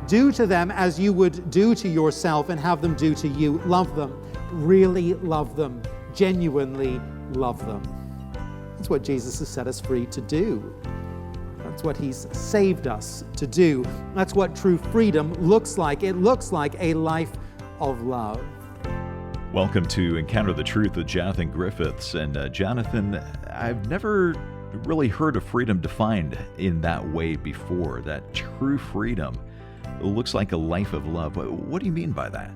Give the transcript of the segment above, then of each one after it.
Do to them as you would do to yourself and have them do to you. Love them. Really love them. Genuinely love them. That's what Jesus has set us free to do. That's what he's saved us to do. That's what true freedom looks like. It looks like a life of love. Welcome to Encounter the Truth with Jonathan Griffiths. And Jonathan, I've never really heard of freedom defined in that way before, that true freedom looks like a life of love. What do you mean by that?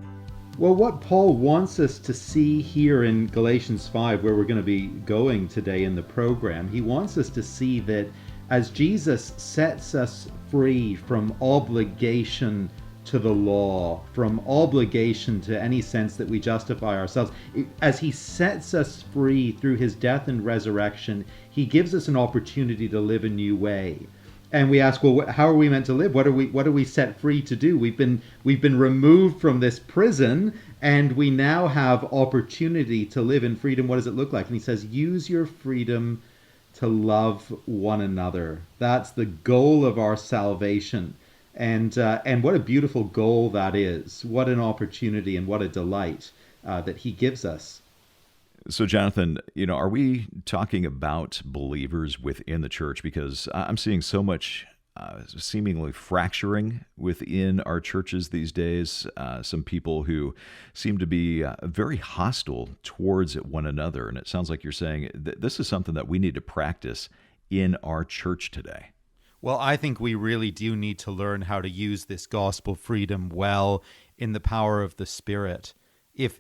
Well, what Paul wants us to see here in Galatians 5, where we're going to be going today in the program, he wants us to see that as Jesus sets us free from obligation to the law, from obligation to any sense that we justify ourselves, as he sets us free through his death and resurrection, he gives us an opportunity to live a new way. And we ask, well, how are we meant to live? What are we set free to do? We've been removed from this prison, and we now have opportunity to live in freedom. What does it look like? And he says, use your freedom to love one another. That's the goal of our salvation. And what a beautiful goal that is. What an opportunity and what a delight that he gives us. So, Jonathan, are we talking about believers within the church? Because I'm seeing so much seemingly fracturing within our churches these days. Some people who seem to be very hostile towards one another. And it sounds like you're saying that this is something that we need to practice in our church today. Well, I think we really do need to learn how to use this gospel freedom well in the power of the Spirit. If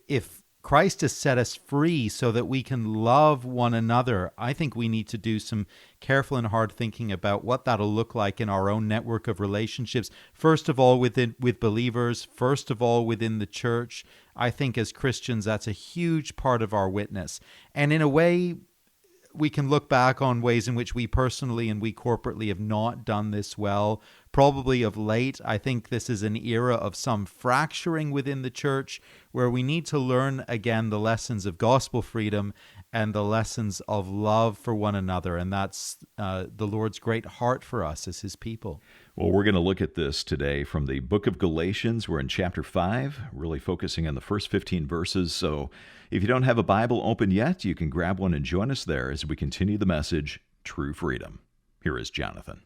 Christ has set us free so that we can love one another, I think we need to do some careful and hard thinking about what that'll look like in our own network of relationships. First of all, with believers. First of all, within the church. I think as Christians, that's a huge part of our witness. And in a way, we can look back on ways in which we personally and we corporately have not done this well. Probably of late, I think this is an era of some fracturing within the church where we need to learn again the lessons of gospel freedom and the lessons of love for one another. And that's the Lord's great heart for us as his people. Well, we're going to look at this today from the book of Galatians. We're in chapter 5, really focusing on the first 15 verses. So if you don't have a Bible open yet, you can grab one and join us there as we continue the message, True Freedom. Here is Jonathan.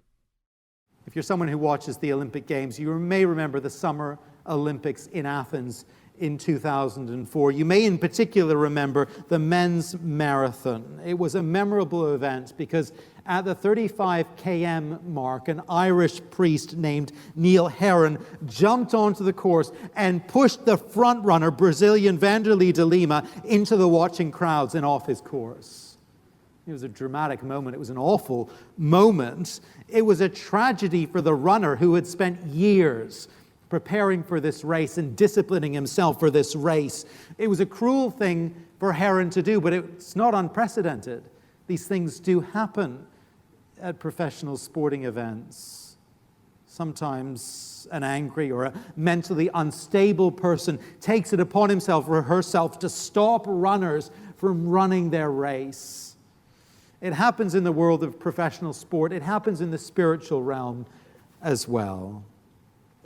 If you're someone who watches the Olympic Games, you may remember the Summer Olympics in Athens in 2004. You may in particular remember the men's marathon. It was a memorable event because at the 35 km mark, an Irish priest named Neil Heron jumped onto the course and pushed the front runner, Brazilian Vanderlei de Lima, into the watching crowds and off his course. It was a dramatic moment. It was an awful moment. It was a tragedy for the runner who had spent years preparing for this race and disciplining himself for this race. It was a cruel thing for Heron to do, but it's not unprecedented. These things do happen at professional sporting events. Sometimes an angry or a mentally unstable person takes it upon himself or herself to stop runners from running their race. It happens in the world of professional sport. It happens in the spiritual realm as well.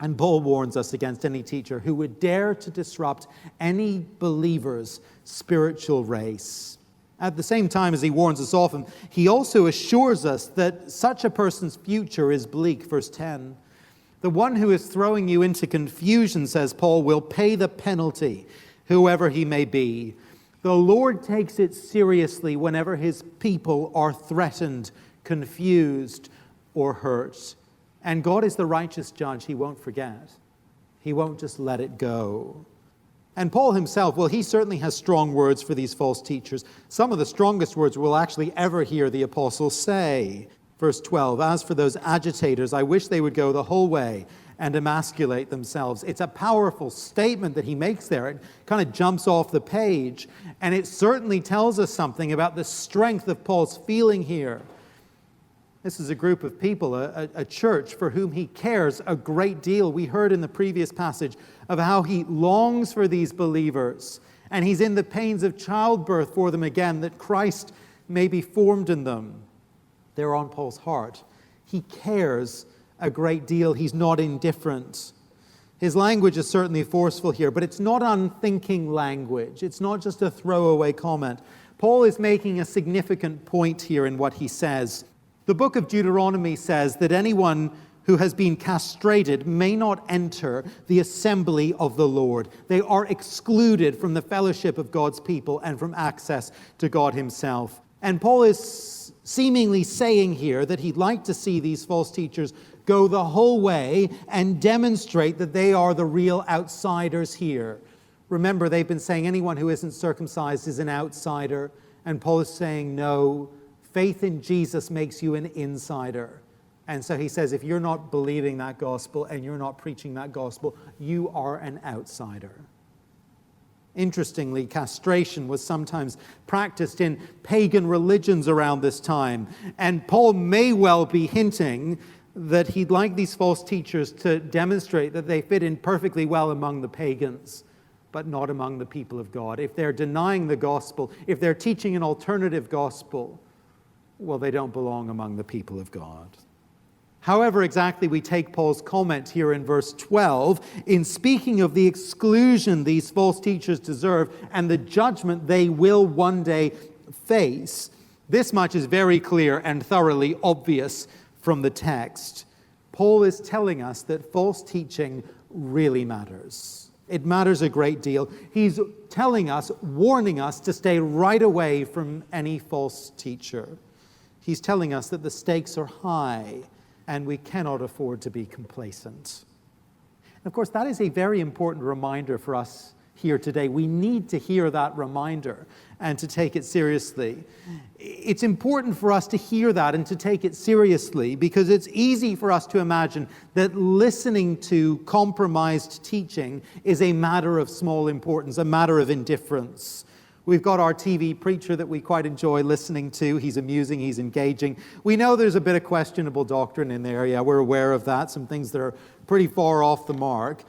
And Paul warns us against any teacher who would dare to disrupt any believer's spiritual race. At the same time as he warns us often, he also assures us that such a person's future is bleak. Verse 10. The one who is throwing you into confusion, says Paul, will pay the penalty, whoever he may be. The Lord takes it seriously whenever his people are threatened, confused, or hurt. And God is the righteous judge. He won't forget. He won't just let it go. And Paul himself, well, he certainly has strong words for these false teachers. Some of the strongest words we'll actually ever hear the apostle say. Verse 12, as for those agitators, I wish they would go the whole way and emasculate themselves. It's a powerful statement that he makes there. It kind of jumps off the page. And it certainly tells us something about the strength of Paul's feeling here. This is a group of people, a church for whom he cares a great deal. We heard in the previous passage of how he longs for these believers. And he's in the pains of childbirth for them again, that Christ may be formed in them. They're on Paul's heart. He cares a great deal. He's not indifferent. His language is certainly forceful here, but it's not unthinking language. It's not just a throwaway comment. Paul is making a significant point here in what he says. The book of Deuteronomy says that anyone who has been castrated may not enter the assembly of the Lord. They are excluded from the fellowship of God's people and from access to God himself. And Paul is seemingly saying here that he'd like to see these false teachers go the whole way and demonstrate that they are the real outsiders here. Remember, they've been saying anyone who isn't circumcised is an outsider. And Paul is saying, no, faith in Jesus makes you an insider. And so he says, if you're not believing that gospel and you're not preaching that gospel, you are an outsider. Interestingly, castration was sometimes practiced in pagan religions around this time. And Paul may well be hinting that he'd like these false teachers to demonstrate that they fit in perfectly well among the pagans, but not among the people of God. If they're denying the gospel, if they're teaching an alternative gospel, well, they don't belong among the people of God. However exactly we take Paul's comment here in verse 12, in speaking of the exclusion these false teachers deserve and the judgment they will one day face, this much is very clear and thoroughly obvious from the text. Paul is telling us that false teaching really matters. It matters a great deal. He's telling us, warning us to stay right away from any false teacher. He's telling us that the stakes are high and we cannot afford to be complacent. Of course, that is a very important reminder for us here today. We need to hear that reminder and to take it seriously. It's important for us to hear that and to take it seriously because it's easy for us to imagine that listening to compromised teaching is a matter of small importance, a matter of indifference. We've got our TV preacher that we quite enjoy listening to. He's amusing, he's engaging. We know there's a bit of questionable doctrine in there. Yeah, we're aware of that. Some things that are pretty far off the mark.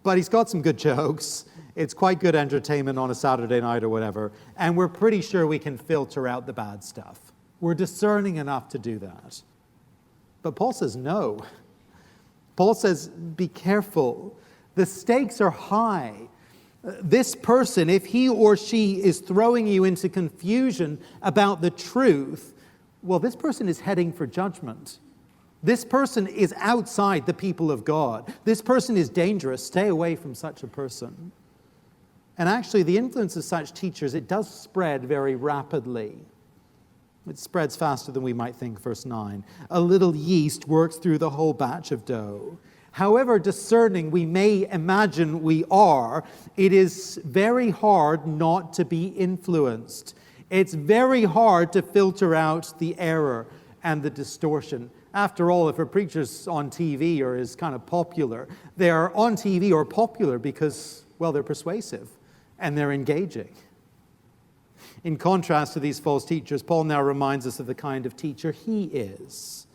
But he's got some good jokes. It's quite good entertainment on a Saturday night or whatever. And we're pretty sure we can filter out the bad stuff. We're discerning enough to do that. But Paul says no. Paul says, be careful. The stakes are high. This person, if he or she is throwing you into confusion about the truth, well, this person is heading for judgment. This person is outside the people of God. This person is dangerous. Stay away from such a person. And actually, the influence of such teachers, it does spread very rapidly. It spreads faster than we might think, verse 9. A little yeast works through the whole batch of dough. However discerning we may imagine we are, it is very hard not to be influenced. It's very hard to filter out the error and the distortion. After all, if a preacher's on TV or is kind of popular, they're on TV or popular because, well, they're persuasive and they're engaging. In contrast to these false teachers, Paul now reminds us of the kind of teacher he is.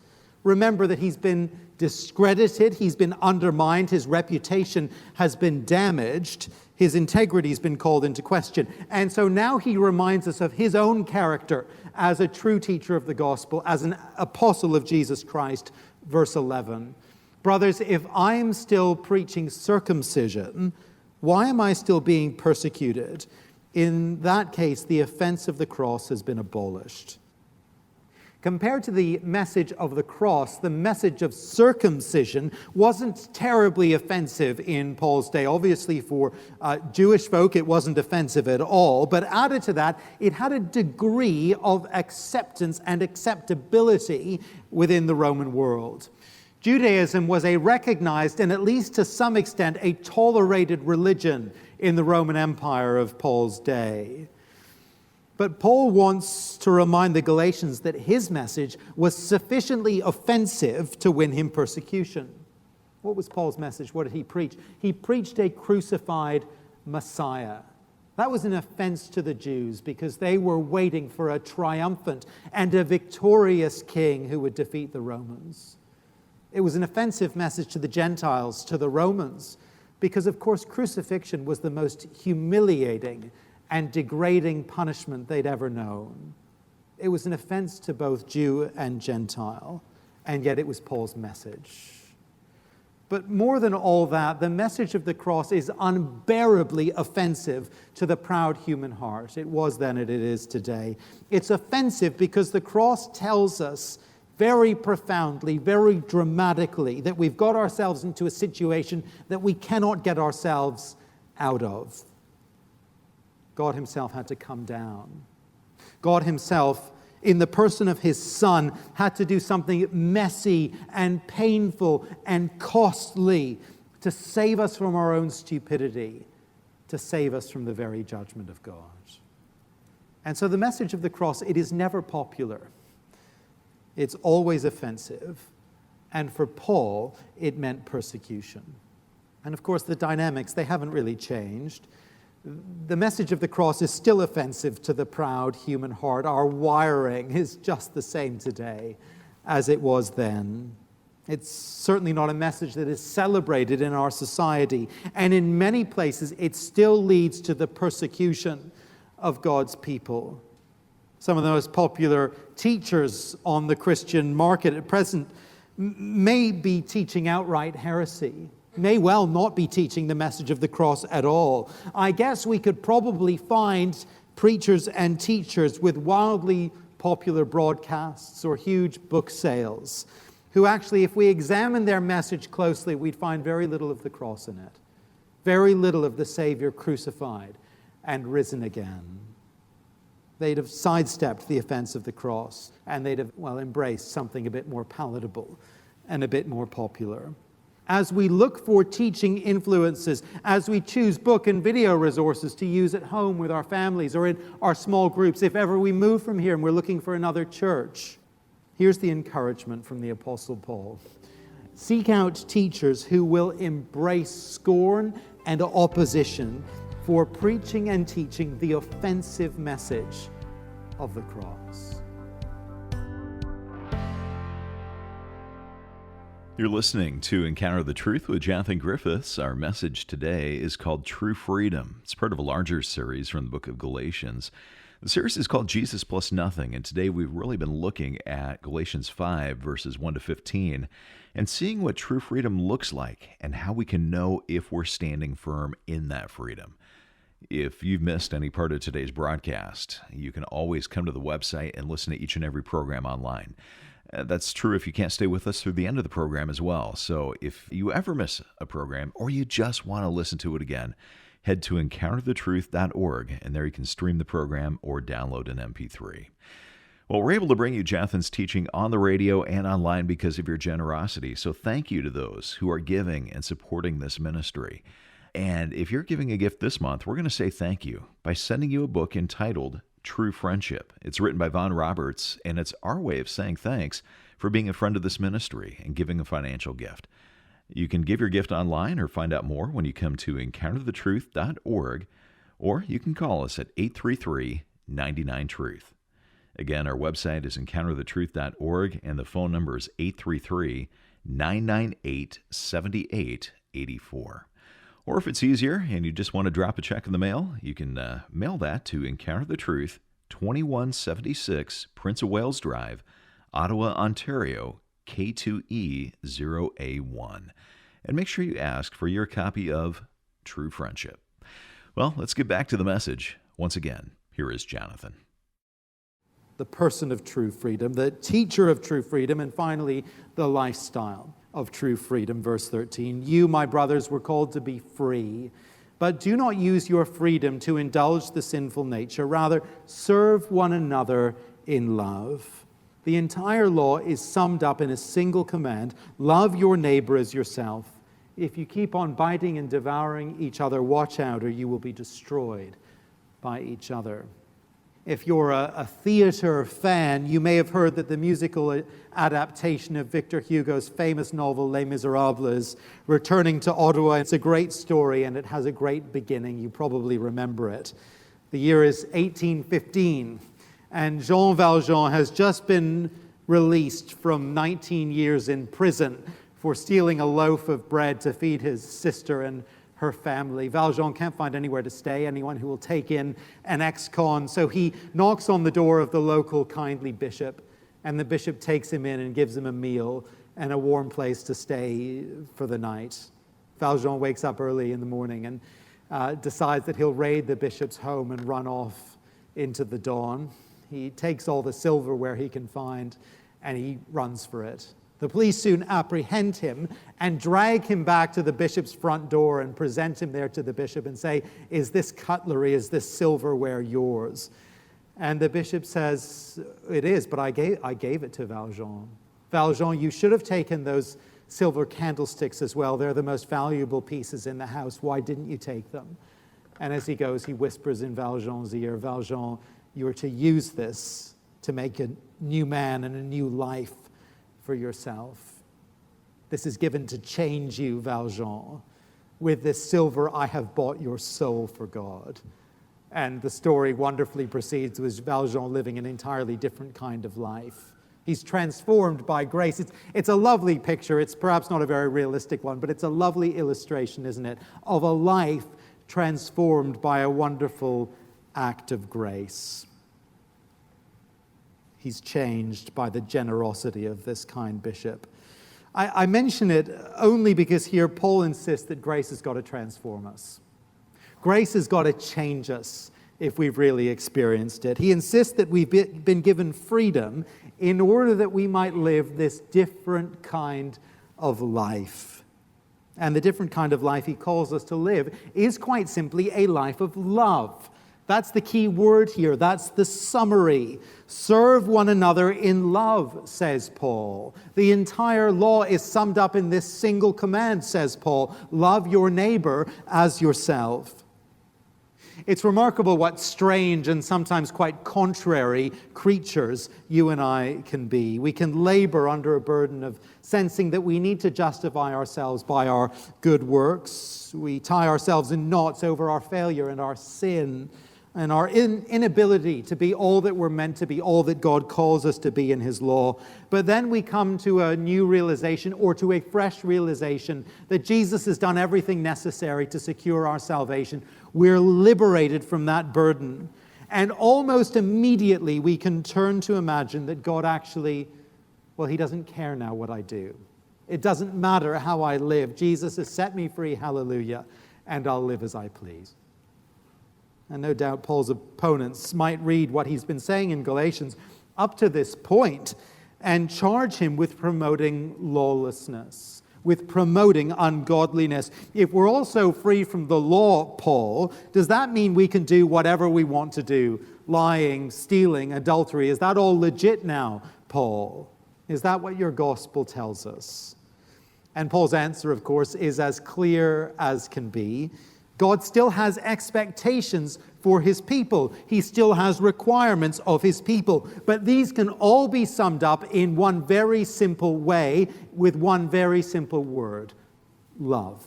Remember that he's been discredited, he's been undermined, his reputation has been damaged, his integrity has been called into question. And so now he reminds us of his own character as a true teacher of the gospel, as an apostle of Jesus Christ. Verse 11. Brothers, if I'm still preaching circumcision, why am I still being persecuted? In that case, the offense of the cross has been abolished. Compared to the message of the cross, the message of circumcision wasn't terribly offensive in Paul's day. Obviously, for Jewish folk, it wasn't offensive at all. But added to that, it had a degree of acceptance and acceptability within the Roman world. Judaism was a recognized and, at least to some extent, a tolerated religion in the Roman Empire of Paul's day. But Paul wants to remind the Galatians that his message was sufficiently offensive to win him persecution. What was Paul's message? What did he preach? He preached a crucified Messiah. That was an offense to the Jews because they were waiting for a triumphant and a victorious king who would defeat the Romans. It was an offensive message to the Gentiles, to the Romans, because, of course, crucifixion was the most humiliating and degrading punishment they'd ever known. It was an offense to both Jew and Gentile, and yet it was Paul's message. But more than all that, the message of the cross is unbearably offensive to the proud human heart. It was then and it is today. It's offensive because the cross tells us very profoundly, very dramatically, that we've got ourselves into a situation that we cannot get ourselves out of. God himself had to come down. God himself, in the person of his Son, had to do something messy and painful and costly to save us from our own stupidity, to save us from the very judgment of God. And so the message of the cross, it is never popular. It's always offensive. And for Paul, it meant persecution. And of course, the dynamics, they haven't really changed. The message of the cross is still offensive to the proud human heart. Our wiring is just the same today as it was then. It's certainly not a message that is celebrated in our society. And in many places, it still leads to the persecution of God's people. Some of the most popular teachers on the Christian market at present may be teaching outright heresy, may well not be teaching the message of the cross at all. I guess we could probably find preachers and teachers with wildly popular broadcasts or huge book sales who actually, if we examine their message closely, we'd find very little of the cross in it, very little of the Savior crucified and risen again. They'd have sidestepped the offense of the cross, and they'd have, embraced something a bit more palatable and a bit more popular. As we look for teaching influences, as we choose book and video resources to use at home with our families or in our small groups, if ever we move from here and we're looking for another church, here's the encouragement from the Apostle Paul. Seek out teachers who will embrace scorn and opposition for preaching and teaching the offensive message of the cross. You're listening to Encounter the Truth with Jonathan Griffiths. Our message today is called True Freedom. It's part of a larger series from the book of Galatians. The series is called Jesus Plus Nothing, and today we've really been looking at Galatians 5, verses 1 to 15, and seeing what true freedom looks like and how we can know if we're standing firm in that freedom. If you've missed any part of today's broadcast, you can always come to the website and listen to each and every program online. That's true if you can't stay with us through the end of the program as well. So if you ever miss a program or you just want to listen to it again, head to encounterthetruth.org, and there you can stream the program or download an MP3. Well, we're able to bring you Jonathan's teaching on the radio and online because of your generosity. So thank you to those who are giving and supporting this ministry. And if you're giving a gift this month, we're going to say thank you by sending you a book entitled True Friendship. It's written by Vaughn Roberts, and it's our way of saying thanks for being a friend of this ministry and giving a financial gift. You can give your gift online or find out more when you come to encounterthetruth.org, or you can call us at 833-99-TRUTH. Again, our website is encounterthetruth.org, and the phone number is 833-998-7884. Or if it's easier and you just want to drop a check in the mail, you can mail that to Encounter the Truth, 2176 Prince of Wales Drive, Ottawa, Ontario, K2E0A1. And make sure you ask for your copy of True Friendship. Well, let's get back to the message. Once again, here is Jonathan. The person of true freedom, the teacher of true freedom, and finally, the lifestyle of true freedom. Verse 13, you, my brothers, were called to be free, but do not use your freedom to indulge the sinful nature. Rather, serve one another in love. The entire law is summed up in a single command: love your neighbor as yourself. If you keep on biting and devouring each other, watch out, or you will be destroyed by each other. If you're a theater fan, you may have heard that the musical adaptation of Victor Hugo's famous novel Les Miserables is returning to Ottawa. It's a great story, and it has a great beginning. You probably remember it. The year is 1815, and Jean Valjean has just been released from 19 years in prison for stealing a loaf of bread to feed his sister and her family. Valjean can't find anywhere to stay, anyone who will take in an ex-con, so he knocks on the door of the local kindly bishop, and the bishop takes him in and gives him a meal and a warm place to stay for the night. Valjean wakes up early in the morning and decides that he'll raid the bishop's home and run off into the dawn. He takes all the silverware he can find and he runs for it. The police soon apprehend him and drag him back to the bishop's front door and present him there to the bishop and say, "Is this cutlery, is this silverware yours?" And the bishop says, "It is, but I gave it to Valjean. Valjean, you should have taken those silver candlesticks as well. They're the most valuable pieces in the house. Why didn't you take them?" And as he goes, he whispers in Valjean's ear, "Valjean, you are to use this to make a new man and a new life for yourself. This is given to change you, Valjean. With this silver, I have bought your soul for God." And the story wonderfully proceeds with Valjean living an entirely different kind of life. He's transformed by grace. It's a lovely picture. It's perhaps not a very realistic one, but it's a lovely illustration, isn't it, of a life transformed by a wonderful act of grace. He's changed by the generosity of this kind bishop. I mention it only because here Paul insists that grace has got to transform us. Grace has got to change us if we've really experienced it. He insists that we've been given freedom in order that we might live this different kind of life. And the different kind of life he calls us to live is quite simply a life of love. That's the key word here. That's the summary. Serve one another in love, says Paul. The entire law is summed up in this single command, says Paul. Love your neighbor as yourself. It's remarkable what strange and sometimes quite contrary creatures you and I can be. We can labor under a burden of sensing that we need to justify ourselves by our good works. We tie ourselves in knots over our failure and our sin and our inability to be all that we're meant to be, all that God calls us to be in His law. But then we come to a new realization, or to a fresh realization, that Jesus has done everything necessary to secure our salvation. We're liberated from that burden. And almost immediately we can turn to imagine that God actually, well, He doesn't care now what I do. It doesn't matter how I live. Jesus has set me free, hallelujah, and I'll live as I please. And no doubt Paul's opponents might read what he's been saying in Galatians up to this point and charge him with promoting lawlessness, with promoting ungodliness. If we're also free from the law, Paul, does that mean we can do whatever we want to do? Lying, stealing, adultery, is that all legit now, Paul? Is that what your gospel tells us? And Paul's answer, of course, is as clear as can be. God still has expectations for His people. He still has requirements of His people. But these can all be summed up in one very simple way, with one very simple word: love.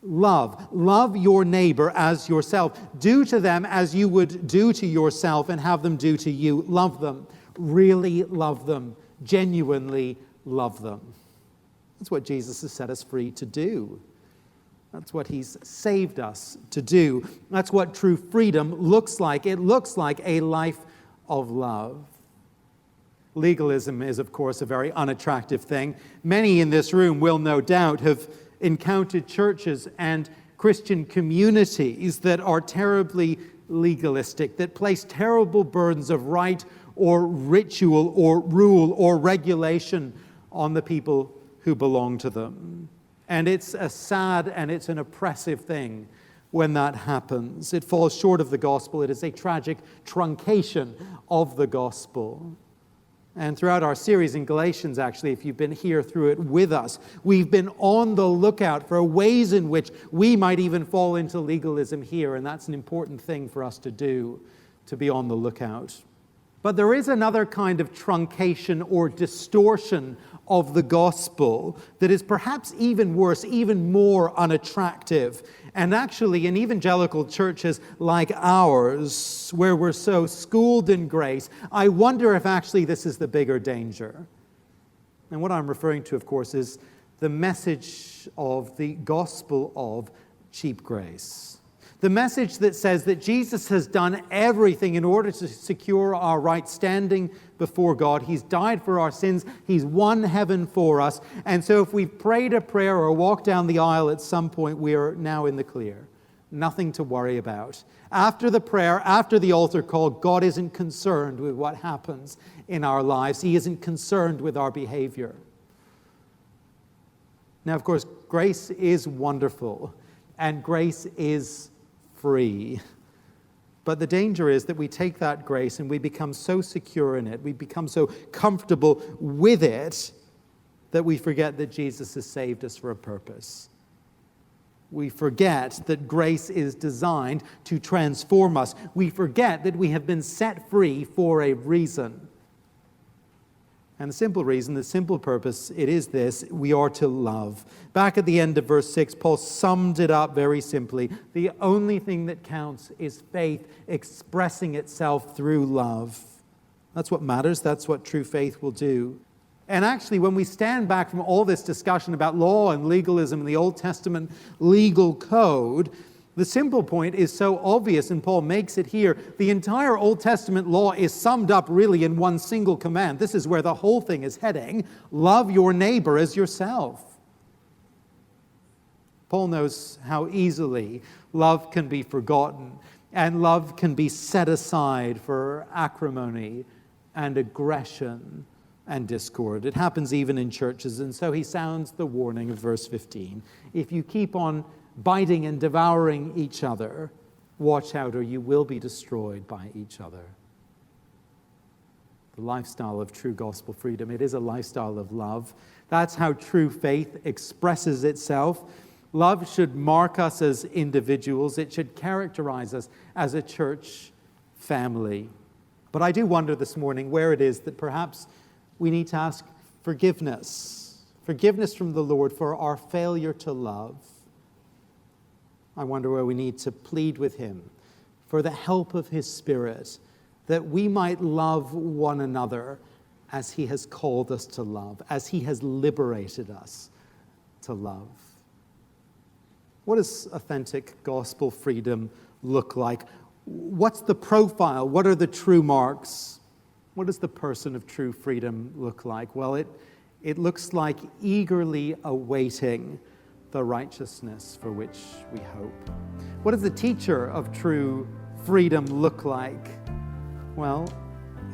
Love. Love your neighbor as yourself. Do to them as you would do to yourself and have them do to you. Love them. Really love them. Genuinely love them. That's what Jesus has set us free to do. That's what He's saved us to do. That's what true freedom looks like. It looks like a life of love. Legalism is, of course, a very unattractive thing. Many in this room will no doubt have encountered churches and Christian communities that are terribly legalistic, that place terrible burdens of rite or ritual or rule or regulation on the people who belong to them. And it's a sad and it's an oppressive thing when that happens. It falls short of the gospel. It is a tragic truncation of the gospel. And throughout our series in Galatians, actually, if you've been here through it with us, we've been on the lookout for ways in which we might even fall into legalism here. And that's an important thing for us to do, to be on the lookout. But there is another kind of truncation or distortion of the gospel that is perhaps even worse, even more unattractive. And actually, in evangelical churches like ours, where we're so schooled in grace, I wonder if actually this is the bigger danger. And what I'm referring to, of course, is the message of the gospel of cheap grace. The message that says that Jesus has done everything in order to secure our right standing before God. He's died for our sins. He's won heaven for us. And so if we've prayed a prayer or walked down the aisle at some point, we are now in the clear. Nothing to worry about. After the prayer, after the altar call, God isn't concerned with what happens in our lives. He isn't concerned with our behavior. Now, of course, grace is wonderful, and grace is free. But the danger is that we take that grace and we become so secure in it, we become so comfortable with it, that we forget that Jesus has saved us for a purpose. We forget that grace is designed to transform us. We forget that we have been set free for a reason. And the simple reason, the simple purpose, it is this: we are to love. Back at the end of verse 6, Paul summed it up very simply. The only thing that counts is faith expressing itself through love. That's what matters. That's what true faith will do. And actually, when we stand back from all this discussion about law and legalism and the Old Testament legal code, the simple point is so obvious, and Paul makes it here. The entire Old Testament law is summed up really in one single command. This is where the whole thing is heading. Love your neighbor as yourself. Paul knows how easily love can be forgotten, and love can be set aside for acrimony and aggression and discord. It happens even in churches, and so he sounds the warning of verse 15. If you keep on biting and devouring each other, watch out, or you will be destroyed by each other. The lifestyle of true gospel freedom, it is a lifestyle of love. That's how true faith expresses itself. Love should mark us as individuals. It should characterize us as a church family. But I do wonder this morning where it is that perhaps we need to ask forgiveness. Forgiveness from the Lord for our failure to love. I wonder where we need to plead with Him for the help of His Spirit, that we might love one another as He has called us to love, as He has liberated us to love. What does authentic gospel freedom look like? What's the profile? What are the true marks? What does the person of true freedom look like? Well, it looks like eagerly awaiting the righteousness for which we hope. What does the teacher of true freedom look like? Well,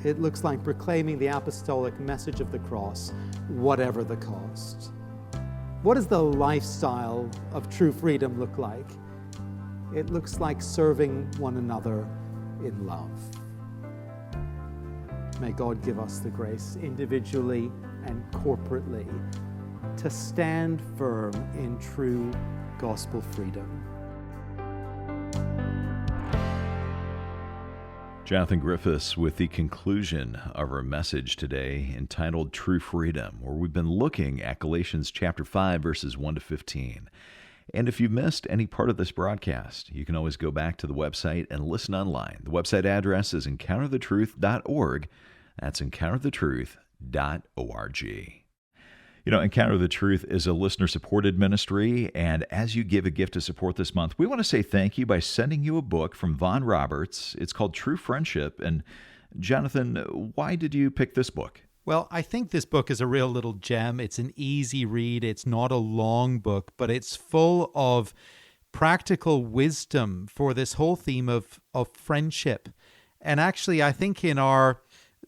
it looks like proclaiming the apostolic message of the cross, whatever the cost. What does the lifestyle of true freedom look like? It looks like serving one another in love. May God give us the grace, individually and corporately, to stand firm in true gospel freedom. Jonathan Griffiths with the conclusion of our message today entitled True Freedom, where we've been looking at Galatians chapter 5, verses 1 to 15. And if you missed any part of this broadcast, you can always go back to the website and listen online. The website address is encounterthetruth.org. That's encounterthetruth.org. You know, Encounter the Truth is a listener-supported ministry, and as you give a gift to support this month, we want to say thank you by sending you a book from Vaughn Roberts. It's called True Friendship. And Jonathan, why did you pick this book? Well, I think this book is a real little gem. It's an easy read. It's not a long book, but it's full of practical wisdom for this whole theme of friendship. And actually, I think in our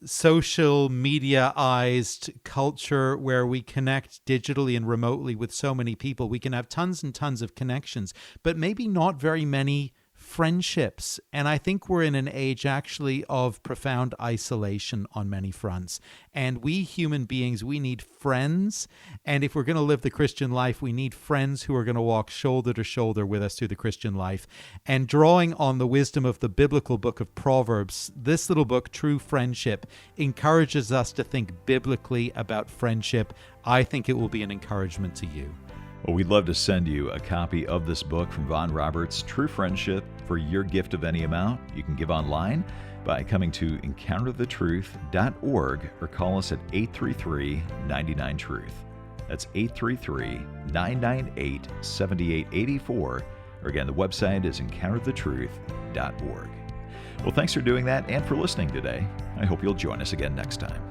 social media-ized culture where we connect digitally and remotely with so many people, we can have tons and tons of connections, but maybe not very many friendships. And I think we're in an age actually of profound isolation on many fronts. And we human beings, we need friends. And if we're going to live the Christian life, we need friends who are going to walk shoulder to shoulder with us through the Christian life. And drawing on the wisdom of the biblical book of Proverbs, this little book, True Friendship, encourages us to think biblically about friendship. I think it will be an encouragement to you. Well, we'd love to send you a copy of this book from Vaughn Roberts, True Friendship, for your gift of any amount. You can give online by coming to encounterthetruth.org or call us at 833-99-TRUTH. That's 833-998-7884, or Or again, the website is encounterthetruth.org. Well, thanks for doing that and for listening today. I hope you'll join us again next time.